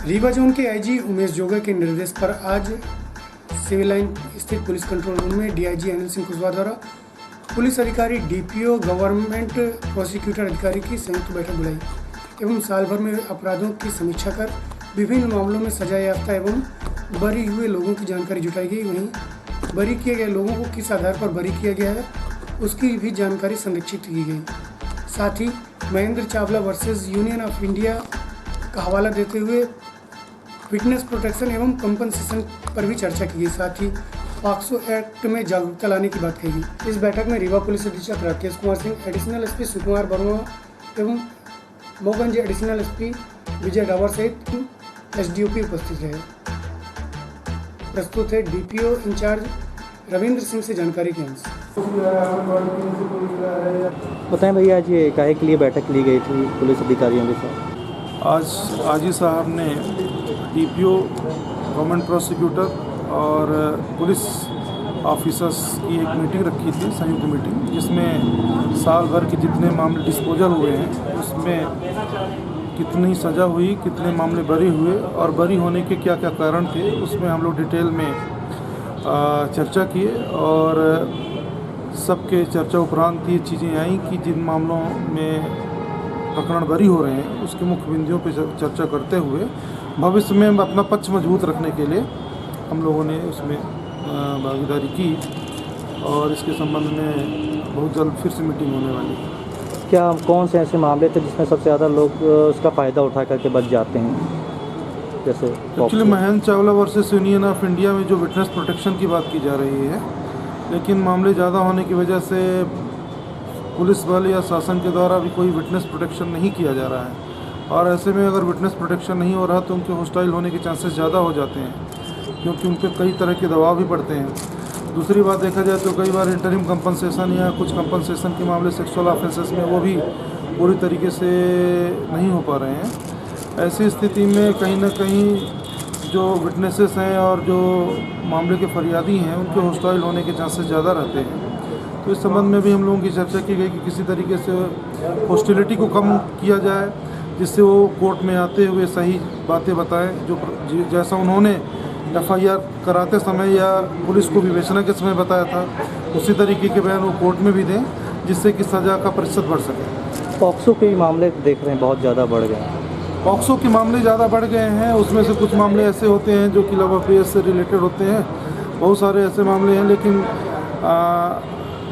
Rewa zone के IG Umesh जोगा के निर्देश पर आज सिविल लाइन स्थित पुलिस कंट्रोल रूम में डीआईजी अनिल सिंह कुशवाहा द्वारा पुलिस अधिकारी, डीपीओ, गवर्नमेंट प्रोसिक्यूटर अधिकारी की संयुक्त बैठक बुलाई एवं साल भर में अपराधों की समीक्षा कर विभिन्न मामलों में सजा याफ्ता एवं बरी हुए लोगों की जानकारी जुटाई गई। वहीं बरी किए गए लोगों को किस आधार पर बरी किया गया है उसकी भी जानकारी संरक्षित की गई। साथ ही Mahendra Chawla versus union of India का हवाला देते हुए फिटनेस प्रोटेक्शन एवं कंपनसेशन पर भी चर्चा की गई। साथ ही पॉक्सो एक्ट में जागरूकता लाने की बात कही गई। इस बैठक में रीवा पुलिस अधीक्षक राकेश कुमार सिंह, एडिशनल एसपी सुकुमार वर्मा एवं मोगंज एडिशनल एसपी विजय डावर सहित एसडीओपी उपस्थित रहे। प्रस्तुत है डीपीओ इंचार्ज रविंद्र सिंह से जानकारी के अंश। बताएं भैया, आज ये काहे के लिए बैठक ली गई थी पुलिस अधिकारियों के साथ? आज आजी साहब ने डीपीओ, गवर्नमेंट प्रोसिक्यूटर और पुलिस ऑफिसर्स की एक मीटिंग रखी थी, संयुक्त मीटिंग, जिसमें साल भर के जितने मामले डिस्पोजल हुए हैं उसमें कितनी सज़ा हुई, कितने मामले बरी हुए और बरी होने के क्या क्या कारण थे, उसमें हम लोग डिटेल में चर्चा किए। और सबके चर्चा उपरांत ये चीज़ें आई कि जिन मामलों में प्रकरण बरी हो रहे हैं उसके मुख्य बिंदुओं पर चर्चा करते हुए भविष्य में अपना पक्ष मजबूत रखने के लिए हम लोगों ने उसमें भागीदारी की और इसके संबंध में बहुत जल्द फिर से मीटिंग होने वाली है। क्या कौन से ऐसे मामले थे जिसमें सबसे ज़्यादा लोग उसका फ़ायदा उठा करके बच जाते हैं? जैसे actually Mahendra Chawla versus union of India में जो विटनेस प्रोटेक्शन की बात की जा रही है, लेकिन मामले ज़्यादा होने की वजह से पुलिस बल या शासन के द्वारा भी कोई विटनेस प्रोटेक्शन नहीं किया जा रहा है। और ऐसे में अगर विटनेस प्रोटेक्शन नहीं हो रहा तो उनके हॉस्टाइल होने के चांसेस ज़्यादा हो जाते हैं, क्योंकि उन पर कई तरह के दबाव भी पड़ते हैं। दूसरी बात देखा जाए तो कई बार इंटरिम कंपनसेशन या कुछ कंपनसेशन के मामले सेक्सुअल ऑफेंसेस में वो भी पूरी तरीके से नहीं हो पा रहे हैं। ऐसी स्थिति में कहीं ना कहीं जो विटनेसेस हैं और जो मामले के फरियादी हैं उनके हॉस्टाइल होने के चांसेस ज़्यादा रहते हैं। तो इस संबंध में भी हम लोगों की चर्चा की गई कि किसी तरीके से हॉस्टिलिटी को कम किया जाए, जिससे वो कोर्ट में आते हुए सही बातें बताएं, जो जैसा उन्होंने एफआईआर कराते समय या पुलिस को विवेचना के समय बताया था उसी तरीके के बयान वो कोर्ट में भी दें, जिससे कि सज़ा का प्रतिशत बढ़ सके। पॉक्सो के मामले देख रहे हैं बहुत ज़्यादा बढ़ गए हैं। पॉक्सो के मामले ज़्यादा बढ़ गए हैं, उसमें से कुछ मामले ऐसे होते हैं जो कि लव अफेयर से रिलेटेड होते हैं, बहुत सारे ऐसे मामले हैं। लेकिन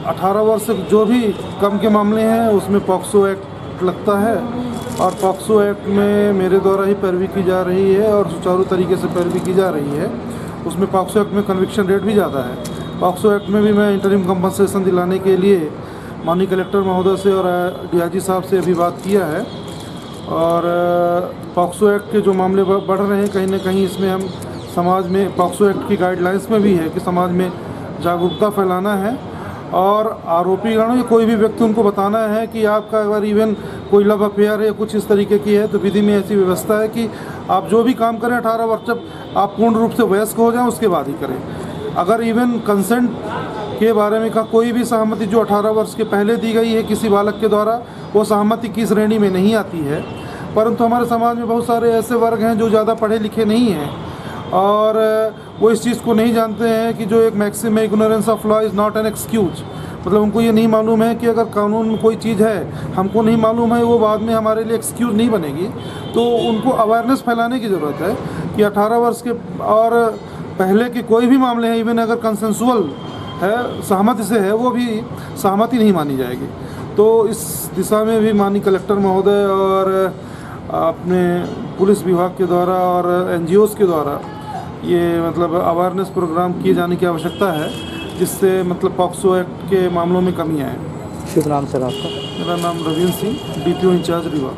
18 वर्ष से जो भी कम के मामले हैं उसमें पॉक्सो एक्ट लगता है और पॉक्सो एक्ट में मेरे द्वारा ही पैरवी की जा रही है और सुचारू तरीके से पैरवी की जा रही है। उसमें पॉक्सो एक्ट में कन्विक्शन रेट भी ज़्यादा है। पॉक्सो एक्ट में भी मैं इंटरिम कंपनसेशन दिलाने के लिए माननीय कलेक्टर महोदय से और डीआईजी साहब से अभी बात किया है। और पॉक्सो एक्ट के जो मामले बढ़ रहे हैं, कहीं ना कहीं इसमें हम समाज में पॉक्सो एक्ट की गाइडलाइंस में भी है कि समाज में जागरूकता फैलाना है और आरोपी गणों या कोई भी व्यक्ति उनको बताना है कि आपका अगर इवन कोई लव अफेयर है कुछ इस तरीके की है तो विधि में ऐसी व्यवस्था है कि आप जो भी काम करें 18 वर्ष जब आप पूर्ण रूप से वयस्क हो जाएं उसके बाद ही करें। अगर इवन कंसेंट के बारे में का कोई भी सहमति जो 18 वर्ष के पहले दी गई है किसी बालक के द्वारा, वो सहमति की श्रेणी में नहीं आती है। परंतु हमारे समाज में बहुत सारे ऐसे वर्ग हैं जो ज़्यादा पढ़े लिखे नहीं हैं और वो इस चीज़ को नहीं जानते हैं कि जो एक maxim ignorance of law is not an excuse. मतलब उनको ये नहीं मालूम है कि अगर कानून में कोई चीज़ है हमको नहीं मालूम है, वो बाद में हमारे लिए एक्सक्यूज़ नहीं बनेगी। तो उनको अवेयरनेस फैलाने की ज़रूरत है कि 18 वर्ष के और पहले के कोई भी मामले हैं, इवन अगर कंसेंसुअल है, सहमति से है, वो भी सहमति नहीं मानी जाएगी। तो इस दिशा में भी माननीय कलेक्टर महोदय और अपने पुलिस विभाग के द्वारा और NGOs के द्वारा ये मतलब अवेयरनेस प्रोग्राम किए जाने की आवश्यकता है, जिससे मतलब पॉक्सो एक्ट के मामलों में कमी आए। शुभ नाम सर आपका? मेरा नाम रविंद्र सिंह, डीपीओ इंचार्ज रीवा।